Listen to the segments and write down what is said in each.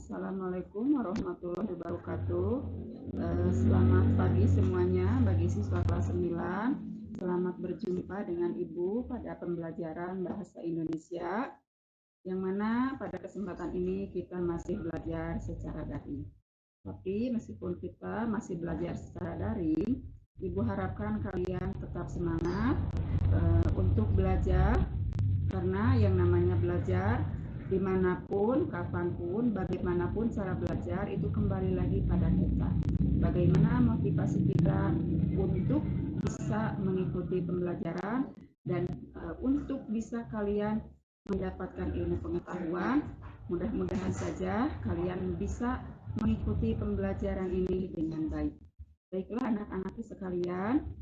Assalamualaikum warahmatullahi wabarakatuh. Selamat pagi semuanya bagi siswa kelas 9. Selamat berjumpa dengan Ibu pada pembelajaran Bahasa Indonesia, yang mana pada kesempatan ini kita masih belajar secara daring. Tapi meskipun kita masih belajar secara daring, Ibu harapkan kalian tetap semangat untuk belajar, karena yang namanya belajar dimanapun, kapanpun, bagaimanapun cara belajar itu kembali lagi pada kita. Bagaimana motivasi kita untuk bisa mengikuti pembelajaran dan untuk bisa kalian mendapatkan ilmu pengetahuan. Mudah-mudahan saja kalian bisa mengikuti pembelajaran ini dengan baik. Baiklah anak-anakku sekalian,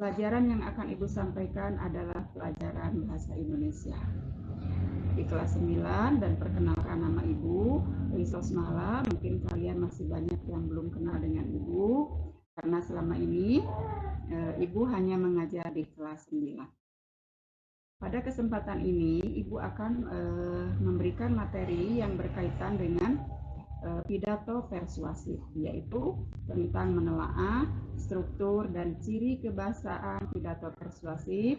pelajaran yang akan Ibu sampaikan adalah pelajaran Bahasa Indonesia di kelas 9, dan perkenalkan nama Ibu Risosmala. Mungkin kalian masih banyak yang belum kenal dengan Ibu, karena selama ini Ibu hanya mengajar di kelas 9. Pada kesempatan ini Ibu akan memberikan materi yang berkaitan dengan pidato persuasif, yaitu tentang menelaah struktur dan ciri kebahasaan pidato persuasif,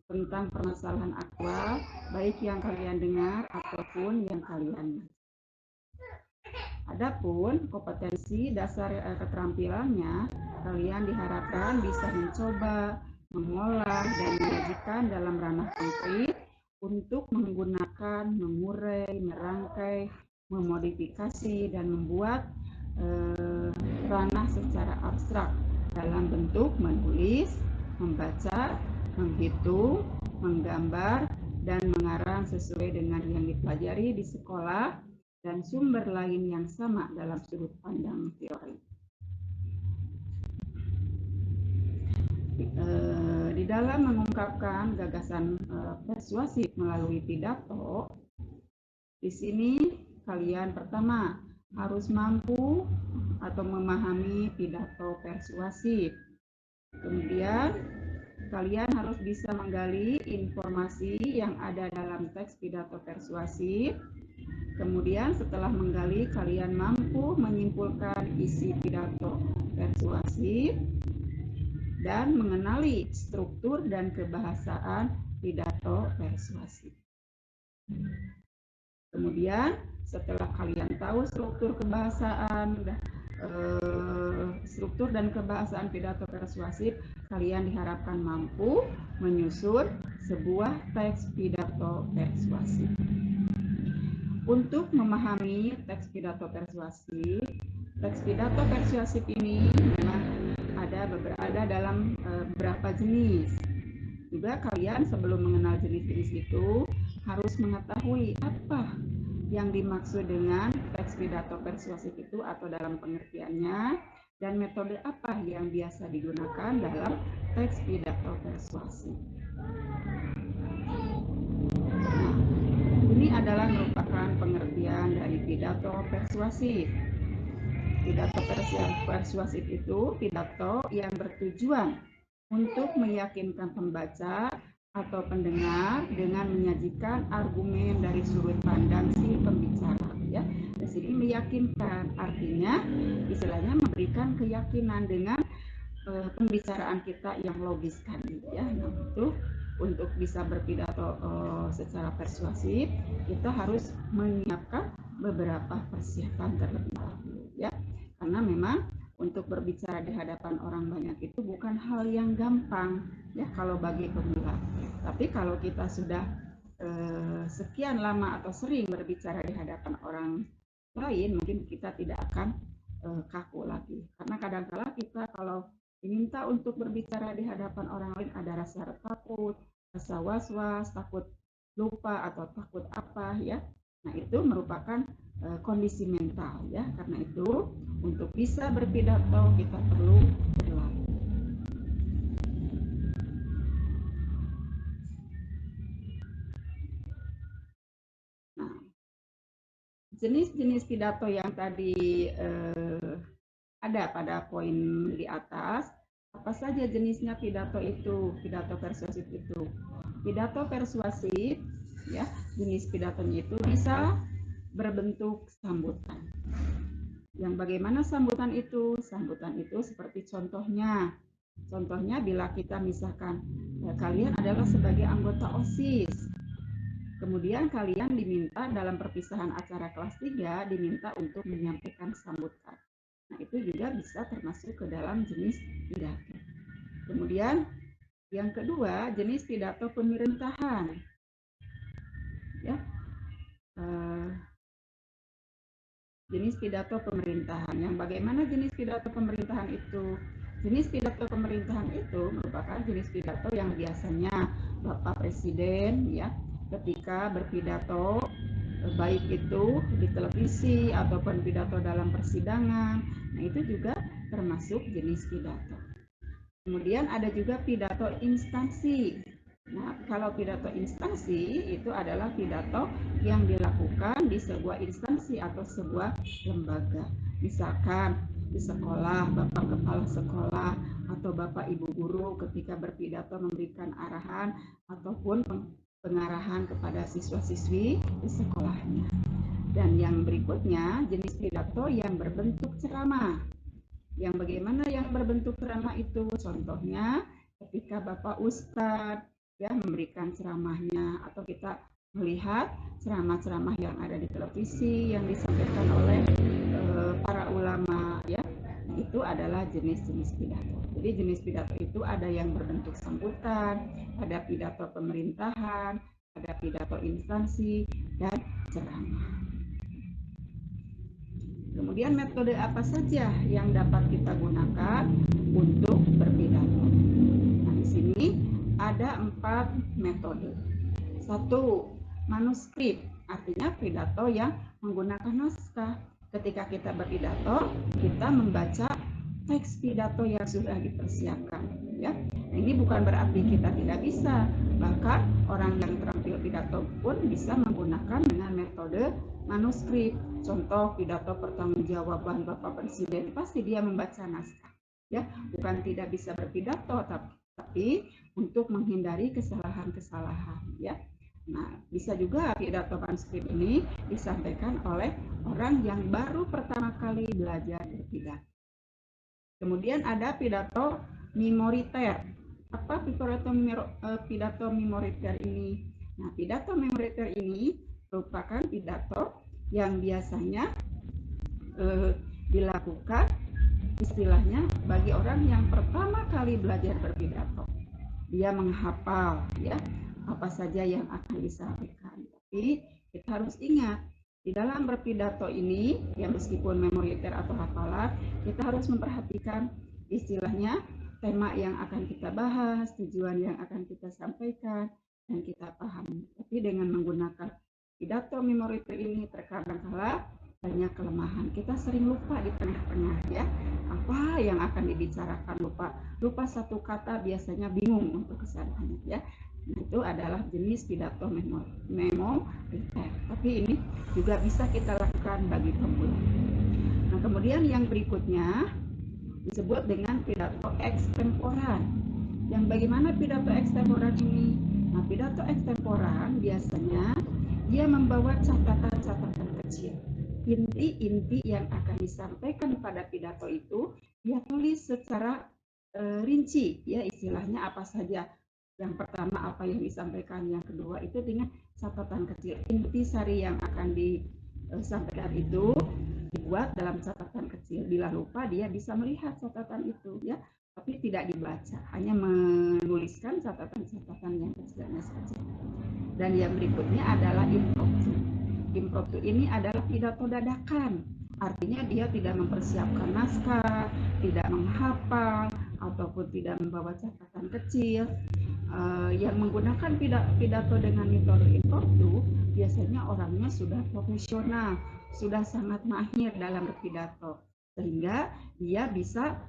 tentang permasalahan aktual, baik yang kalian dengar ataupun yang kalian baca. Adapun kompetensi dasar keterampilannya, kalian diharapkan bisa mencoba, mengolah, dan menyajikan dalam ranah konkret untuk menggunakan, mengurai, merangkai, memodifikasi, dan membuat ranah secara abstrak dalam bentuk menulis, membaca, menghitung, menggambar, dan mengarang sesuai dengan yang dipelajari di sekolah dan sumber lain yang sama dalam sudut pandang teori. Di dalam mengungkapkan gagasan persuasif melalui pidato, di sini kalian pertama harus mampu atau memahami pidato persuasif. Kemudian kalian harus bisa menggali informasi yang ada dalam teks pidato persuasif. Kemudian setelah menggali, kalian mampu menyimpulkan isi pidato persuasif dan mengenali struktur dan kebahasaan pidato persuasif. Kemudian setelah kalian tahu struktur dan kebahasaan pidato persuasif, kalian diharapkan mampu menyusun sebuah teks pidato persuasif. Untuk memahami teks pidato persuasif ini memang ada dalam beberapa jenis. Juga kalian sebelum mengenal jenis-jenis itu harus mengetahui apa yang dimaksud dengan teks pidato persuasif itu atau dalam pengertiannya, dan metode apa yang biasa digunakan dalam teks pidato persuasif. Nah, ini adalah merupakan pengertian dari pidato persuasif. Pidato persuasif itu pidato yang bertujuan untuk meyakinkan pembaca atau pendengar dengan menyajikan argumen dari sudut pandang si pembicara, ya. Di sini meyakinkan artinya istilahnya memberikan keyakinan dengan pembicaraan kita yang logis kan, ya. Nah, itu untuk bisa berpidato secara persuasif, kita harus menyiapkan beberapa persiapan terlebih dahulu, ya. Karena memang untuk berbicara di hadapan orang banyak itu bukan hal yang gampang, ya, kalau bagi pemula. Tapi kalau kita sudah sekian lama atau sering berbicara di hadapan orang lain, mungkin kita tidak akan kaku lagi. Karena kadang-kala kita kalau diminta untuk berbicara di hadapan orang lain ada rasa takut, rasa was-was, takut lupa atau takut apa, ya. Nah, itu merupakan kondisi mental, ya. Karena itu untuk bisa berpidato kita perlu berlatih. Nah, jenis-jenis pidato yang tadi ada pada poin di atas, apa saja jenisnya pidato itu, pidato persuasif itu. Pidato persuasif, ya, jenis pidatonya itu bisa berbentuk sambutan. Yang bagaimana sambutan itu? Sambutan itu seperti contohnya. Contohnya bila kita misalkan kalian adalah sebagai anggota OSIS. Kemudian kalian diminta dalam perpisahan acara kelas 3 diminta untuk menyampaikan sambutan. Nah, itu juga bisa termasuk ke dalam jenis pidato. Kemudian yang kedua, jenis pidato pemerintahan. Ya. Jenis pidato pemerintahan. Yang bagaimana jenis pidato pemerintahan itu? Jenis pidato pemerintahan itu merupakan jenis pidato yang biasanya Bapak Presiden ya ketika berpidato, baik itu di televisi ataupun pidato dalam persidangan. Nah, itu juga termasuk jenis pidato. Kemudian ada juga pidato instansi. Nah, kalau pidato instansi itu adalah pidato yang dilakukan di sebuah instansi atau sebuah lembaga. Misalkan di sekolah, Bapak Kepala Sekolah atau Bapak Ibu Guru ketika berpidato memberikan arahan ataupun pengarahan kepada siswa-siswi di sekolahnya. Dan yang berikutnya, jenis pidato yang berbentuk ceramah. Yang bagaimana yang berbentuk ceramah itu? Contohnya ketika Bapak Ustadz ya memberikan ceramahnya, atau kita melihat ceramah-ceramah yang ada di televisi yang disampaikan oleh para ulama ya. Nah, itu adalah jenis-jenis pidato. Jadi jenis pidato itu ada yang berbentuk sambutan, ada pidato pemerintahan, ada pidato instansi, dan ceramah. Kemudian metode apa saja yang dapat kita gunakan untuk berpidato? Nah, di sini ada 4 metode. 1. Manuskrip, artinya pidato yang menggunakan naskah. Ketika kita berpidato, kita membaca teks pidato yang sudah dipersiapkan. Ya, ini bukan berarti kita tidak bisa. Bahkan orang yang terampil pidato pun bisa menggunakan dengan metode manuskrip. Contoh pidato pertanggungjawaban Bapak Presiden, pasti dia membaca naskah. Ya, bukan tidak bisa berpidato, tapi untuk menghindari kesalahan-kesalahan. Ya. Nah, bisa juga pidato manuskrip ini disampaikan oleh orang yang baru pertama kali belajar berpidato. Kemudian ada pidato memoriter. Apa pidato memoriter ini? Nah, pidato memoriter ini merupakan pidato yang biasanya dilakukan istilahnya bagi orang yang pertama kali belajar berpidato. Dia menghafal ya apa saja yang akan disampaikan. Tapi kita harus ingat di dalam berpidato ini, ya meskipun memoriter atau hafalan, kita harus memperhatikan istilahnya tema yang akan kita bahas, tujuan yang akan kita sampaikan, dan kita pahami. Tapi dengan menggunakan pidato memoriter ini terkadang kala banyak kelemahan. Kita sering lupa di tengah-tengah ya. Apa yang akan dibicarakan lupa satu kata, biasanya bingung untuk kesananya ya. Nah, itu adalah jenis pidato memoriter. Tapi ini juga bisa kita lakukan bagi pemula. Nah, kemudian yang berikutnya disebut dengan pidato ekstemporan. Yang bagaimana pidato ekstemporan ini? Nah, pidato ekstemporan biasanya dia membawa catatan-catatan kecil. Inti-inti yang akan disampaikan pada pidato itu dia tulis secara rinci ya, istilahnya apa saja. Yang pertama apa yang disampaikan, yang kedua itu dengan catatan kecil. Inti sari yang akan disampaikan itu dibuat dalam catatan kecil. Bila lupa dia bisa melihat catatan itu ya, tapi tidak dibaca, hanya menuliskan catatan-catatan yang kecilnya saja. Dan yang berikutnya adalah impromptu. Impromptu ini adalah pidato dadakan. Artinya dia tidak mempersiapkan naskah, tidak menghafal, ataupun tidak membawa catatan kecil. Yang menggunakan pidato dengan metode impromptu biasanya orangnya sudah profesional, sudah sangat mahir dalam berpidato, sehingga dia bisa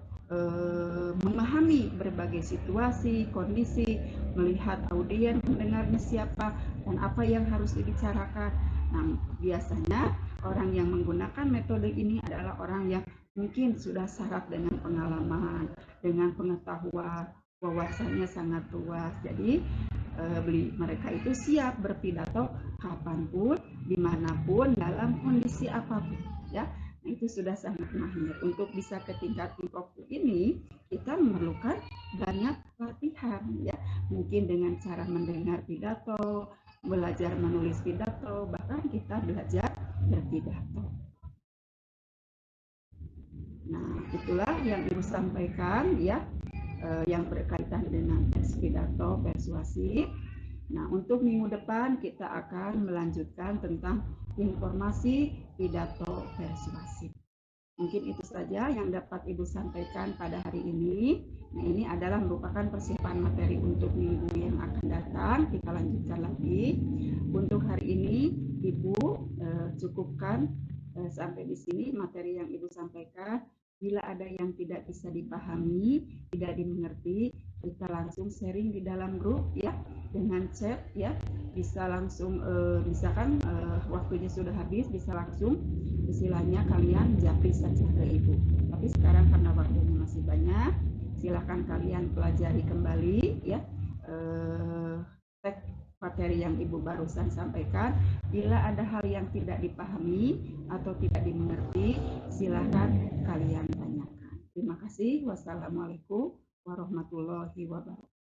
memahami berbagai situasi, kondisi, melihat audiens mendengarnya siapa dan apa yang harus dibicarakan. Nah, biasanya orang yang menggunakan metode ini adalah orang yang mungkin sudah syarat dengan pengalaman, dengan pengetahuan, wawasannya sangat luas. Jadi mereka itu siap berpidato kapanpun, dimanapun, dalam kondisi apapun, ya. Nah, itu sudah sangat mahir. Untuk bisa ke tingkat impromptu ini, kita memerlukan banyak latihan, ya. Mungkin dengan cara mendengar pidato, belajar menulis pidato, bahkan kita belajar berpidato. Nah, itulah yang Ibu sampaikan, ya, yang berkaitan dengan tes pidato persuasif. Nah, untuk minggu depan kita akan melanjutkan tentang informasi pidato persuasif. Mungkin itu saja yang dapat Ibu sampaikan pada hari ini. Nah, ini adalah merupakan persiapan materi untuk minggu yang akan datang. Kita lanjutkan lagi. Untuk hari ini, Ibu cukupkan sampai di sini materi yang Ibu sampaikan. Bila ada yang tidak bisa dipahami, tidak dimengerti, kita langsung sharing di dalam grup, ya, dengan chat, ya. Bisa langsung misalkan waktunya sudah habis, bisa langsung istilahnya kalian japri saja ke Ibu. Tapi sekarang karena waktunya masih banyak, silakan kalian pelajari kembali, ya, teks materi yang Ibu barusan sampaikan. Bila ada hal yang tidak dipahami atau tidak dimengerti, silakan kalian tanyakan. Terima kasih. Wassalamualaikum warahmatullahi wabarakatuh.